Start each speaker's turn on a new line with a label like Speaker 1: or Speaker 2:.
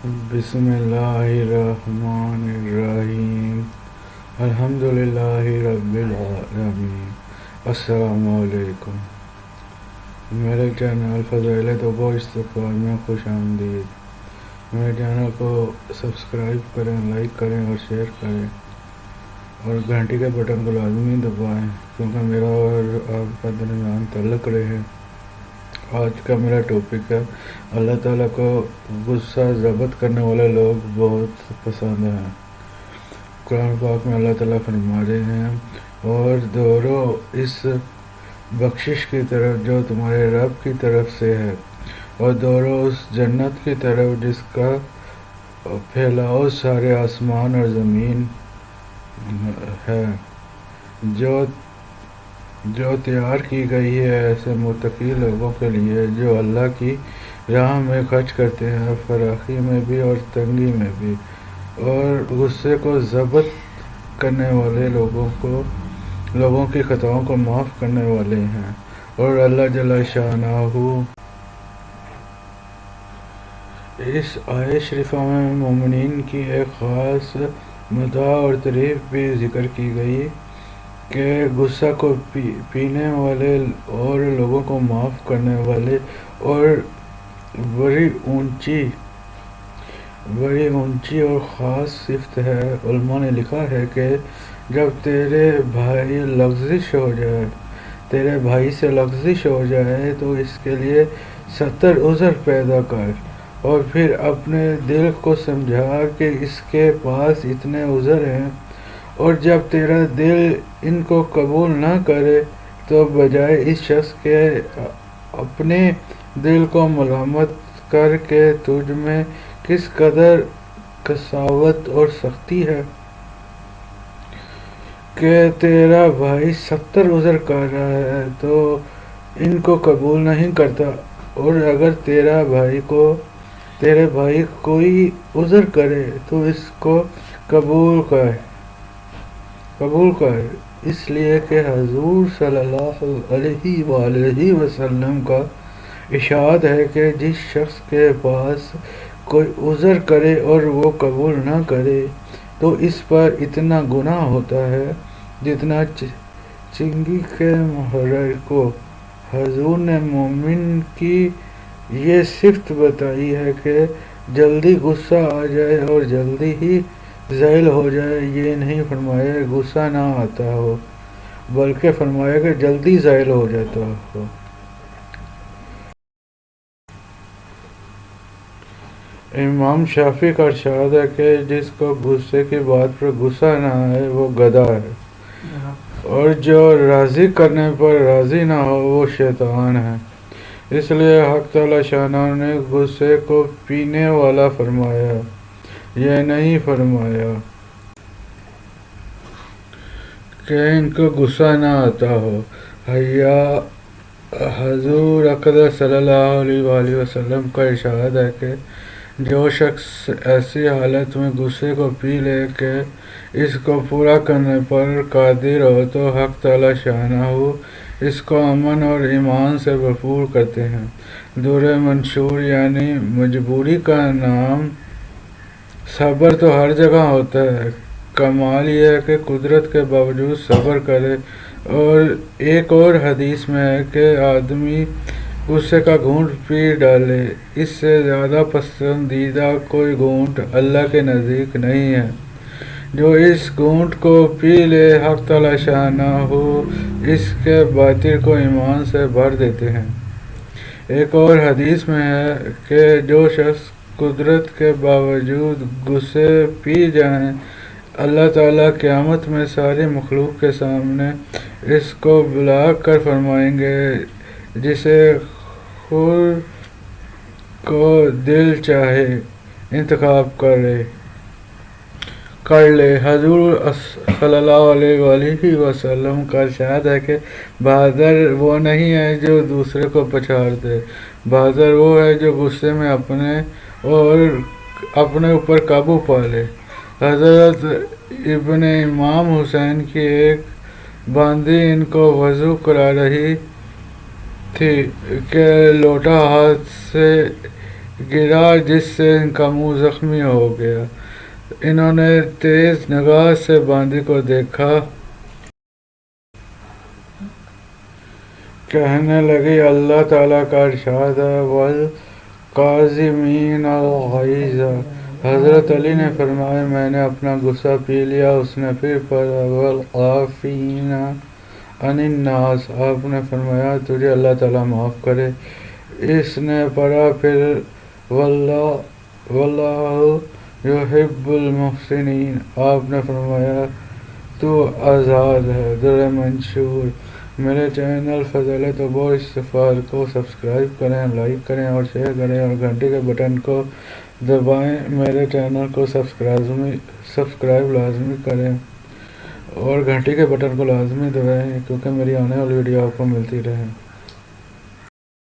Speaker 1: بسم اللہ الرحمن الرحیم الحمدللہ رب العالمین۔ السلام علیکم۔ میرے چینل فضائل توبہ و استغفار میں خوش آمدید۔ میرے چینل کو سبسکرائب کریں، لائک کریں اور شیئر کریں اور گھنٹی کے بٹن کو لازمی دبائیں کیونکہ میرا اور آپ کا درمیان تعلق رہے۔ آج کا میرا ٹاپک ہے اللہ تعالیٰ کو غصہ ضبط کرنے والے لوگ بہت پسند ہیں۔ قرآن پاک میں اللہ تعالیٰ فرما رہے ہیں اور دوڑو اس بخشش کی طرف جو تمہارے رب کی طرف سے ہے، اور دوڑو اس جنت کی طرف جس کا پھیلاؤ سارے آسمان اور زمین ہے، جو تیار کی گئی ہے ایسے متقی لوگوں کے لیے جو اللہ کی راہ میں خرچ کرتے ہیں، فراخی میں بھی اور تنگی میں بھی، اور غصے کو ضبط کرنے والے لوگوں کی خطاؤں کو معاف کرنے والے ہیں۔ اور اللہ جل شانہ اس آیت شریفہ میں مومنین کی ایک خاص مدح اور تعریف بھی ذکر کی گئی کہ غصہ کو پینے والے اور لوگوں کو معاف کرنے والے اور بڑی اونچی اور خاص صفت ہے۔ علماء نے لکھا ہے کہ جب تیرے بھائی سے لغزش ہو جائے تو اس کے لیے 70 عذر پیدا کر، اور پھر اپنے دل کو سمجھا کہ اس کے پاس اتنے عذر ہیں، اور جب تیرا دل ان کو قبول نہ کرے تو بجائے اس شخص کے اپنے دل کو ملامت کر کہ تجھ میں کس قدر قساوت اور سختی ہے کہ تیرا بھائی 70 عذر کر رہا ہے تو ان کو قبول نہیں کرتا، اور اگر تیرے بھائی کوئی عذر کرے تو اس کو قبول کر، اس لیے کہ حضور صلی اللہ علیہ وآلہ وسلم کا ارشاد ہے کہ جس شخص کے پاس کوئی عذر کرے اور وہ قبول نہ کرے تو اس پر اتنا گناہ ہوتا ہے جتنا چنگی کے محرر کو۔ حضور نے مومن کی یہ صفت بتائی ہے کہ جلدی غصہ آ جائے اور جلدی ہی زائل ہو جائے، یہ نہیں فرمایا غصہ نہ آتا ہو، بلکہ فرمایا کہ جلدی زائل ہو جاتا ہو۔ امام شافعی کا ارشاد ہے کہ جس کو غصے کی بات پر غصہ نہ آئے وہ گدھا ہے، اور جو راضی کرنے پر راضی نہ ہو وہ شیطان ہے۔ اس لیے حق تعالی شانہ نے غصے کو پینے والا فرمایا، یہ نہیں فرمایا کہ ان کو غصہ نہ آتا ہو۔ حضور اقدس صلی اللہ علیہ وآلہ وسلم کا ارشاد ہے کہ جو شخص ایسی حالت میں غصے کو پی لے کہ اس کو پورا کرنے پر قادر ہو تو حق تعالی شانہ اس کو امن اور ایمان سے بھرپور کرتے ہیں۔ دور منشور یعنی مجبوری کا نام صبر تو ہر جگہ ہوتا ہے، کمال یہ ہے کہ قدرت کے باوجود صبر کرے۔ اور ایک اور حدیث میں ہے کہ آدمی غصے کا گھونٹ پی ڈالے، اس سے زیادہ پسندیدہ کوئی گھونٹ اللہ کے نزدیک نہیں ہے۔ جو اس گھونٹ کو پی لے حق تعالی شانہ اس کے باطن کو ایمان سے بھر دیتے ہیں۔ ایک اور حدیث میں ہے کہ جو شخص قدرت کے باوجود غصے پی جائیں، اللہ تعالیٰ قیامت میں ساری مخلوق کے سامنے اس کو بلا کر فرمائیں گے جسے خود کو دل چاہے انتخاب کر لے۔ حضور صلی اللہ علیہ وآلہ وسلم کا ارشاد ہے کہ بہادر وہ نہیں ہے جو دوسرے کو پچھاڑ دے، بہادر وہ ہے جو غصے میں اپنے اوپر قابو پا لے۔ حضرت ابن امام حسین کی ایک باندی ان کو وضو کرا رہی تھی کہ لوٹا ہاتھ سے گرا جس سے ان کا منہ زخمی ہو گیا۔ انہوں نے تیز نگاہ سے باندی کو دیکھا، کہنے لگی اللہ تعالیٰ کا ارشاد ہے وَالْقَاظِمِينَ الْغَيْظَ۔ حضرت علی نے فرمایا میں نے اپنا غصہ پی لیا۔ اس نے پھر پڑھا وَالْعَافِينَ عَنِ النَّاسِ۔ آپ نے فرمایا تجھے اللہ تعالیٰ معاف کرے۔ اس نے پڑھا پھر وَاللَّهُ يُحِبُّ الْمُحْسِنِينَ۔ آپ نے فرمایا تو آزاد ہے۔ در منشور۔ میرے چینل فضل طب استغفار کو سبسکرائب کریں، لائک کریں اور شیئر کریں اور گھنٹی کے بٹن کو دبائیں۔ میرے چینل کو سبسکرائب لازمی کریں اور گھنٹی کے بٹن کو لازمی دبائیں کیونکہ میری آنے والی ویڈیو آپ کو ملتی رہے۔